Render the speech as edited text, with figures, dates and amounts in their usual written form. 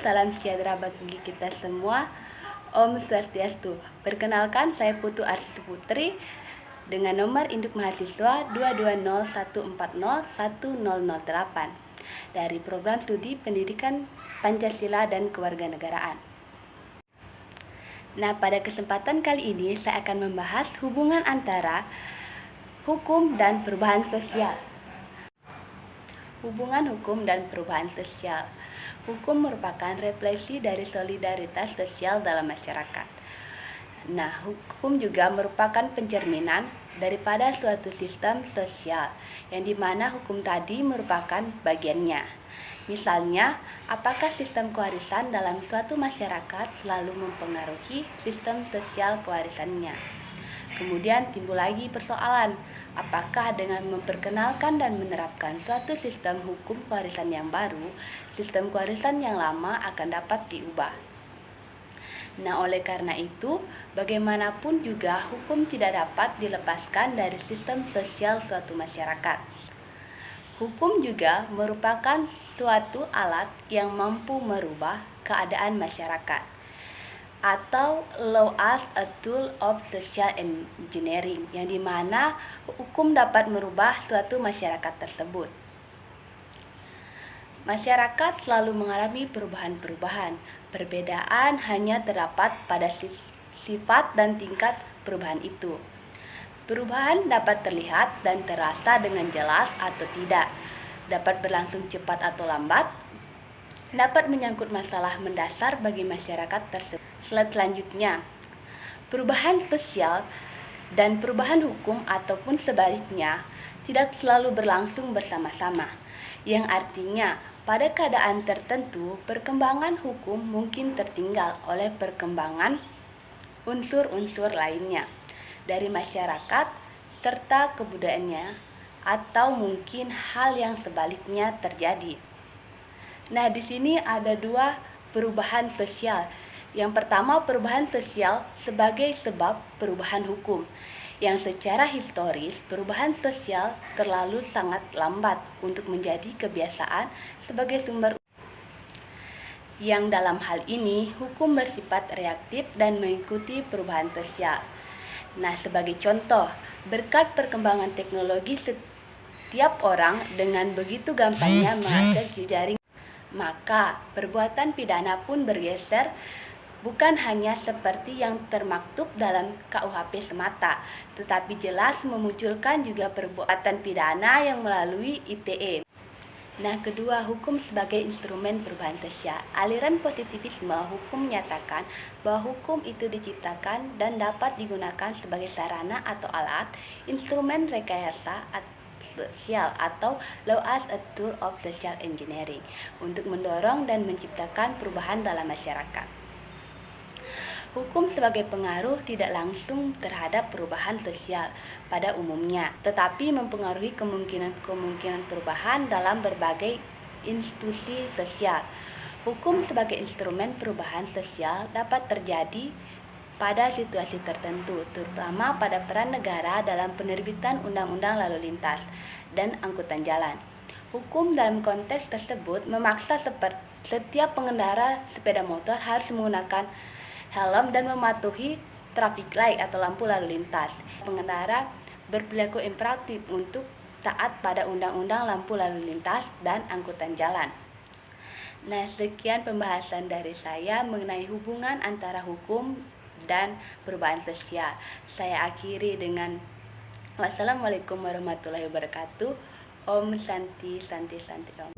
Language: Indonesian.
salam sejahtera bagi kita semua. Om Swastiastu. Perkenalkan, saya Putu Arsy Putri dengan nomor induk mahasiswa 22014010008 dari program studi pendidikan Pancasila dan Kewarganegaraan. Nah, pada kesempatan kali ini saya akan membahas hubungan antara hukum dan perubahan sosial. Hubungan hukum dan perubahan sosial. Hukum merupakan refleksi dari solidaritas sosial dalam masyarakat. Nah, hukum juga merupakan pencerminan daripada suatu sistem sosial, yang dimana hukum tadi merupakan bagiannya. Misalnya, apakah sistem kewarisan dalam suatu masyarakat selalu mempengaruhi sistem sosial kewarisannya? Kemudian timbul lagi persoalan, apakah dengan memperkenalkan dan menerapkan suatu sistem hukum kewarisan yang baru, sistem kewarisan yang lama akan dapat diubah. Nah, oleh karena itu, bagaimanapun juga hukum tidak dapat dilepaskan dari sistem sosial suatu masyarakat. Hukum juga merupakan suatu alat yang mampu merubah keadaan masyarakat, atau law as a tool of social engineering, yang dimana hukum dapat merubah suatu masyarakat tersebut. Masyarakat selalu mengalami perubahan-perubahan. Perbedaan hanya terdapat pada sifat dan tingkat perubahan itu. Perubahan dapat terlihat dan terasa dengan jelas atau tidak, dapat berlangsung cepat atau lambat, dapat menyangkut masalah mendasar bagi masyarakat tersebut. Selanjutnya, perubahan sosial dan perubahan hukum ataupun sebaliknya tidak selalu berlangsung bersama-sama, yang artinya pada keadaan tertentu perkembangan hukum mungkin tertinggal oleh perkembangan unsur-unsur lainnya dari masyarakat serta kebudayaannya, atau mungkin hal yang sebaliknya terjadi. Nah, di sini ada dua perubahan sosial. Yang pertama, perubahan sosial sebagai sebab perubahan hukum, yang secara historis perubahan sosial terlalu sangat lambat untuk menjadi kebiasaan sebagai sumber, yang dalam hal ini hukum bersifat reaktif dan mengikuti perubahan sosial. Nah, sebagai contoh, berkat perkembangan teknologi, setiap orang dengan begitu gampangnya mengakses jejaring, maka perbuatan pidana pun bergeser, bukan hanya seperti yang termaktub dalam KUHP semata, tetapi jelas memunculkan juga perbuatan pidana yang melalui ITE. Nah, kedua, hukum sebagai instrumen perubahan sosial. Aliran positivisme hukum menyatakan bahwa hukum itu diciptakan dan dapat digunakan sebagai sarana atau alat, instrumen rekayasa sosial atau law as a tool of social engineering, untuk mendorong dan menciptakan perubahan dalam masyarakat. Hukum sebagai pengaruh tidak langsung terhadap perubahan sosial pada umumnya, tetapi mempengaruhi kemungkinan perubahan dalam berbagai institusi sosial. Hukum sebagai instrumen perubahan sosial dapat terjadi pada situasi tertentu, terutama pada peran negara dalam penerbitan undang-undang lalu lintas dan angkutan jalan. Hukum dalam konteks tersebut memaksa setiap pengendara sepeda motor harus menggunakan helm dan mematuhi traffic light atau lampu lalu lintas. Pengendara berperilaku imperatif untuk taat pada undang-undang lampu lalu lintas dan angkutan jalan. Nah, sekian pembahasan dari saya mengenai hubungan antara hukum dan perubahan sosial. Saya akhiri dengan wassalamualaikum warahmatullahi wabarakatuh. Om Santi Santi Santi Om.